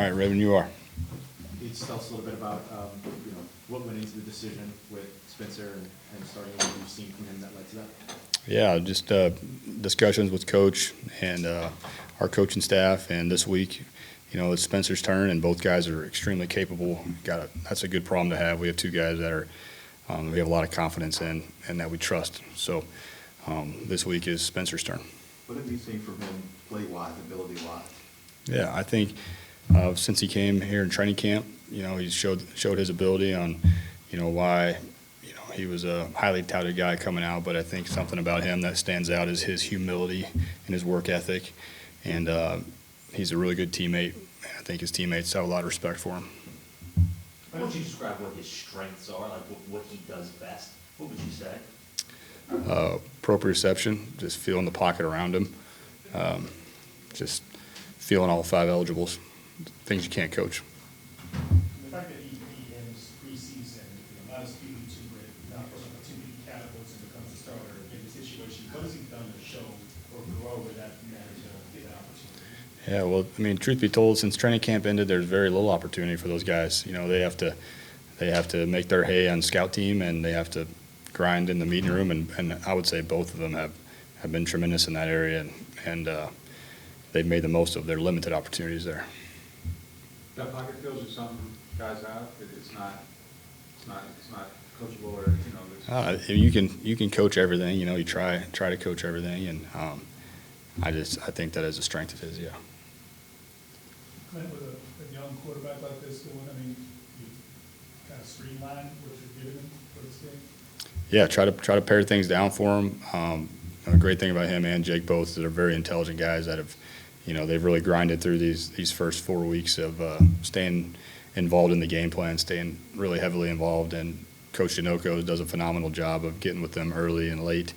right, Raven, you are. Can you just tell us a little bit about what went into the decision with Spencer and starting what you've seen from him that led to that? Yeah, just discussions with Coach and our coaching staff, and this week, it's Spencer's turn, and both guys are extremely capable. That's a good problem to have. We have two guys that are we have a lot of confidence in and that we trust. So this week is Spencer's turn. What have you seen from him play-wise, ability-wise? Yeah, I think since he came here in training camp, he showed his ability on, why, he was a highly touted guy coming out, but I think something about him that stands out is his humility and his work ethic, and he's a really good teammate. I think his teammates have a lot of respect for him. How would you describe what his strengths are, like what he does best? What would you say? Proprioception, just feeling the pocket around him, just feeling all five eligibles, things you can't coach. The fact that he ends preseason, not as speaking to it, not for an opportunity he catapults and becomes a starter in the situation, what has he done to show or grow with that manner to get that opportunity? Yeah, well, truth be told, since training camp ended, there's very little opportunity for those guys. They have to make their hay on scout team, and they have to grind in the meeting room, and I would say both of them have been tremendous in that area, and they've made the most of their limited opportunities there. That pocket feels is something guys have. It's not coachable, or you can coach everything. You try to coach everything, and I think that is a strength of his. Yeah. Klint, with a young quarterback like this, you kind of streamline what you're giving him for this game. Yeah, try to pare things down for him. The great thing about him and Jake both is they're very intelligent guys that have, they've really grinded through these first 4 weeks of staying involved in the game plan, staying really heavily involved, and Coach Dinoco does a phenomenal job of getting with them early and late,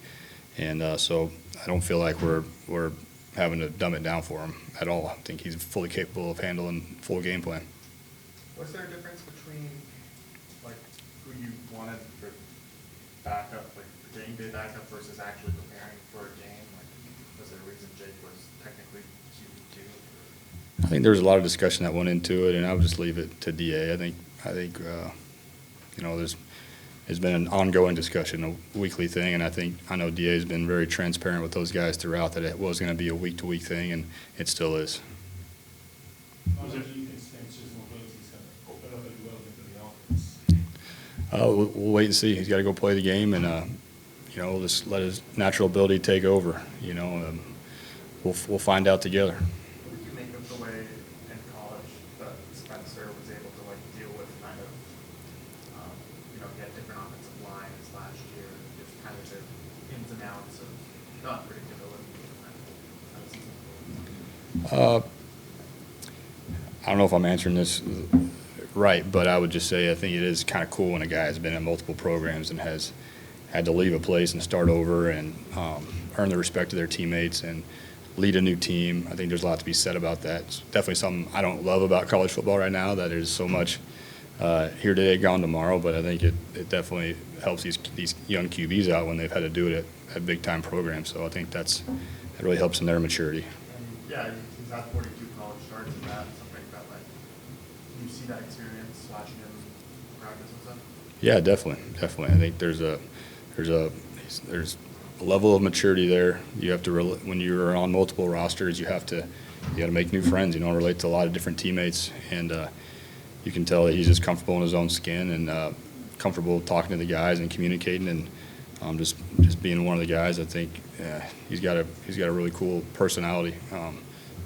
and so I don't feel like we're having to dumb it down for him at all. I think he's fully capable of handling full game plan. Was there a difference between like who you wanted for backup, like the game day backup, versus actually preparing for a game? Like, was there a reason Jake was technically QB2? I think there's a lot of discussion that went into it, and I would just leave it to DA. I think there's been an ongoing discussion, a weekly thing, and I know DA has been very transparent with those guys throughout that it was going to be a week-to-week thing, and it still is. Do you think Spencer's mobility is going to open up as well into the offense? We'll wait and see. He's got to go play the game, and just let his natural ability take over. We'll find out together. What did you make of the way in college that Spencer was able to deal with kind of get different offensive lines last year, just kind of the ins and outs of the unpredictability of the season? I don't know if I'm answering this right, but I would just say I think it is kind of cool when a guy has been in multiple programs and has had to leave a place and start over and earn the respect of their teammates and lead a new team. I think there's a lot to be said about that. It's definitely something I don't love about college football right now, that there's so much here today, gone tomorrow, but I think it definitely helps these young QBs out when they've had to do it at big-time programs. So I think that really helps in their maturity. And yeah, he's had 42 college starts and that, something like that. Do you see that experience watching him practice and stuff? Yeah, definitely. I think there's a level of maturity there. You have to when you're on multiple rosters, you got to make new friends. Relate to a lot of different teammates, and you can tell that he's just comfortable in his own skin and comfortable talking to the guys and communicating, and just being one of the guys. I think he's got a really cool personality.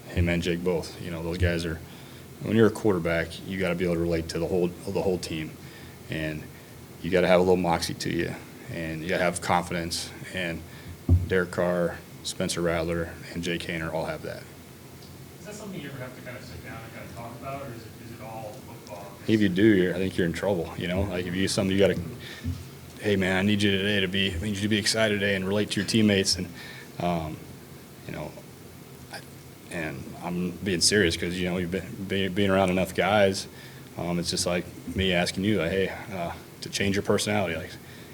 Him and Jake both. Those guys are. When you're a quarterback, you got to be able to relate to the whole team, and you got to have a little moxie to you, and you got to have confidence. And Derek Carr, Spencer Rattler, and Jake Haener all have that. Is that something you ever have to kind of sit down and kind of talk about, or is it all football? If you do, I think you're in trouble. If you do something, you got to. Hey man, I need you to be excited today and relate to your teammates, and and I'm being serious because you've been being around enough guys. It's just like me asking you, hey, to change your personality.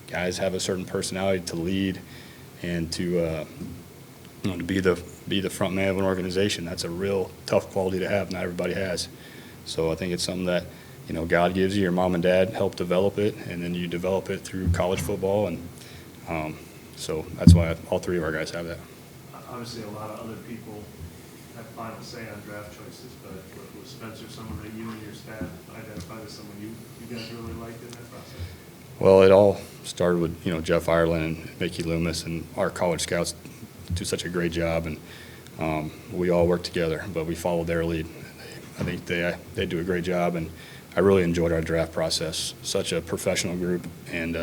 Guys have a certain personality to lead and to be the front man of an organization. That's a real tough quality to have. Not everybody has. So I think it's something that, you know, God gives you. Your mom and dad help develop it, and then you develop it through college football. And so that's why all three of our guys have that. Obviously, a lot of other people have final say on draft choices, but was Spencer someone that you and your staff identified as someone you guys really liked in that process? Well, it all started with, you know, Jeff Ireland and Mickey Loomis, and our college scouts do such a great job, and we all work together, but we followed their lead. I think they do a great job, and I really enjoyed our draft process. Such a professional group, and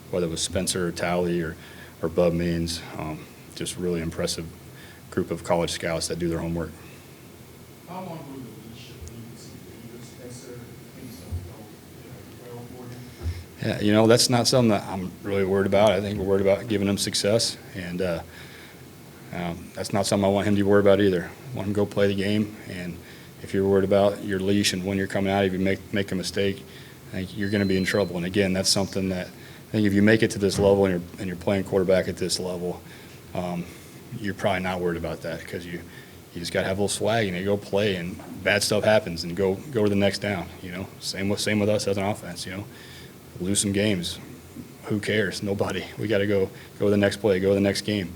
whether it was Spencer or Talley or Bub Means, just really impressive group of college scouts that do their homework. How long will the leash of you, Spencer, things don't go well for you? Yeah, you know, that's not something that I'm really worried about. I think we're worried about giving him success, and that's not something I want him to be worried about either. I want him to go play the game, and if you're worried about your leash and when you're coming out, if you make a mistake, I think you're going to be in trouble. And again, that's something that I think if you make it to this level and you're playing quarterback at this level, you're probably not worried about that, because you just got to have a little swag and you go play, and bad stuff happens, and go to the next down. You know, same with us as an offense. You know, lose some games, who cares? Nobody. We got to go to the next play, go to the next game,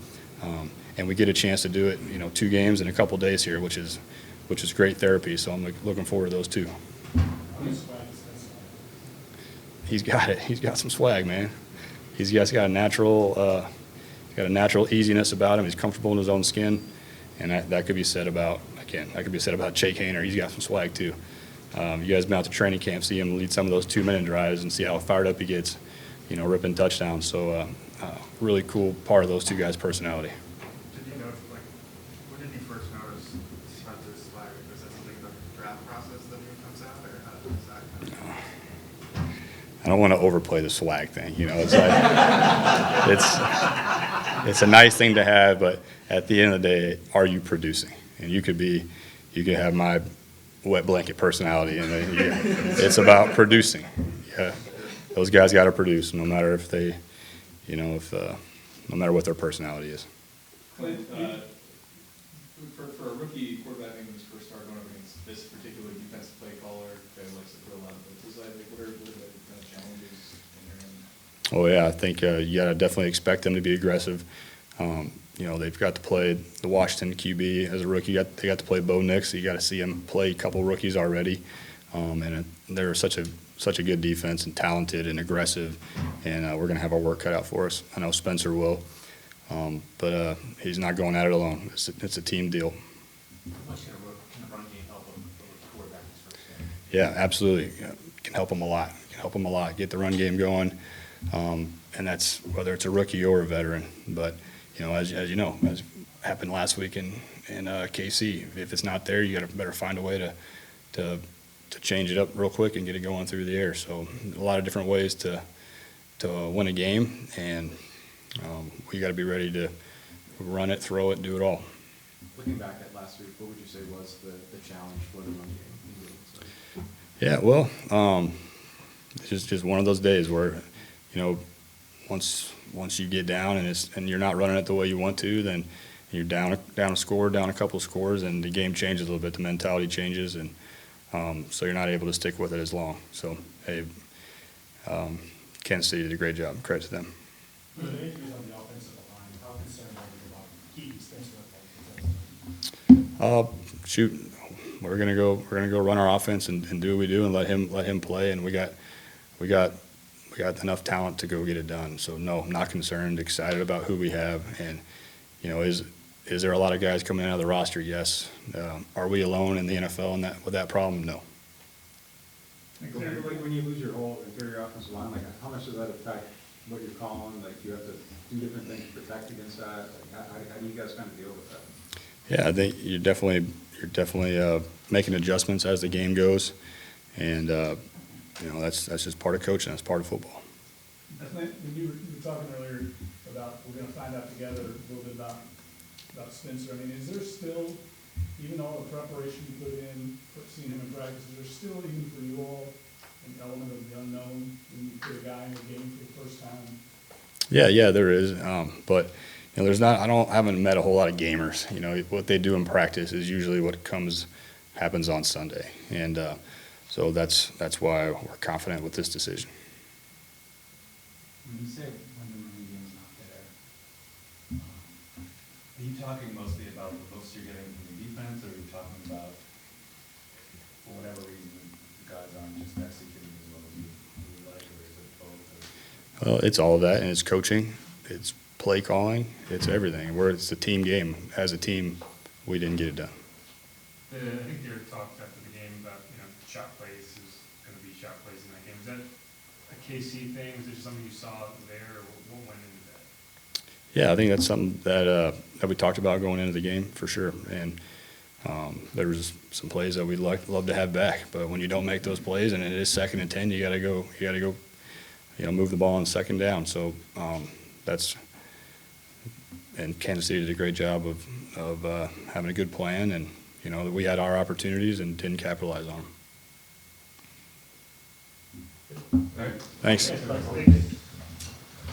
and we get a chance to do it. You know, 2 games in a couple days here, which is great therapy. So I'm looking forward to those 2. He's got it. He's got some swag, man. He's got a natural easiness about him. He's comfortable in his own skin, and that could be said about Jake Haener. He's got some swag too. You guys been out to training camp, see him lead some of those 2-minute drives, and see how fired up he gets, you know, ripping touchdowns. So really cool part of those 2 guys' personality. Did you notice, like, when did you first notice Spencer's swag? Was that something in the draft process that he comes out, or how does that kind of? I don't want to overplay the swag thing. You know, it's like it's a nice thing to have, but at the end of the day, are you producing? And you could have my wet blanket personality, and it's about producing. Yeah, those guys got to produce, no matter if they, you know, no matter what their personality is. Clint, for a rookie quarterback making his first start going up against this particular defensive play caller that likes to throw a lot of blitzes, what are the kind of challenges in your end? Oh yeah, I think you got to definitely expect them to be aggressive. You know, they've got to play the Washington QB as a rookie. They got to play Bo Nix. So you got to see him play a couple rookies already, and they're such a good defense, and talented and aggressive, and we're going to have our work cut out for us. I know Spencer will, but he's not going at it alone. It's a team deal. How much can a run game help him with quarterback his first game? Yeah, absolutely. Can help them a lot. Get the run game going, and that's whether it's a rookie or a veteran. But you know, as you know, as happened last week in KC, if it's not there, you got to better find a way to change it up real quick and get it going through the air. So a lot of different ways to win a game, and we got to be ready to run it, throw it, do it all. Looking back at last week, what would you say was the challenge for the run game? Yeah, well, it's just one of those days where, you know, once you get down and you're not running it the way you want to, then you're down a score, down a couple of scores, and the game changes a little bit. The mentality changes, and so you're not able to stick with it as long. So, hey, Kansas City did a great job. Credit to them. For the injuries on the offensive line, how concerned are you about keeping Spencer up? Shoot, we're gonna go run our offense and do what we do, and let him play. And we got enough talent to go get it done. So no, I'm not concerned. Excited about who we have, and you know, is there a lot of guys coming out of the roster? Yes. Are we alone in the NFL with that problem? No. Like when you lose your whole interior offensive line, like how much does that affect what you're calling? Like, do you have to do different things to protect against that? Like, how do you guys kind of deal with that? Yeah, I think you're definitely making adjustments as the game goes, and you know, that's just part of coaching. That's part of football. When you were talking earlier about we're going to find out together a little bit about Spencer. I mean, is there still, even all the preparation you put in, seeing him in practice, is there still, even for you all, an element of the unknown when you put a guy in the game for the first time? Yeah, there is. But you know, there's not. I haven't met a whole lot of gamers. You know, what they do in practice is usually what happens on Sunday. And so that's why we're confident with this decision. When you say when the running game's not there, are you talking mostly about the looks you're getting from the defense, or are you talking about, for whatever reason, the guys aren't just executing as well as you would like, or is it both? Well, it's all of that, and it's coaching, it's play calling, it's everything. It's a team game. As a team, we didn't get it done. I think Derek talked after the game about, shot plays is going to be shot plays in that game. Is that a KC thing? Is it just something you saw there, or what went into that? Yeah, I think that's something that we talked about going into the game for sure. And there was some plays that we'd love to have back, but when you don't make those plays and it is 2nd and 10, you got to go, move the ball on 2nd down. So and Kansas City did a great job of having a good plan, and we had our opportunities and didn't capitalize on them. All right. Thanks. Thank you.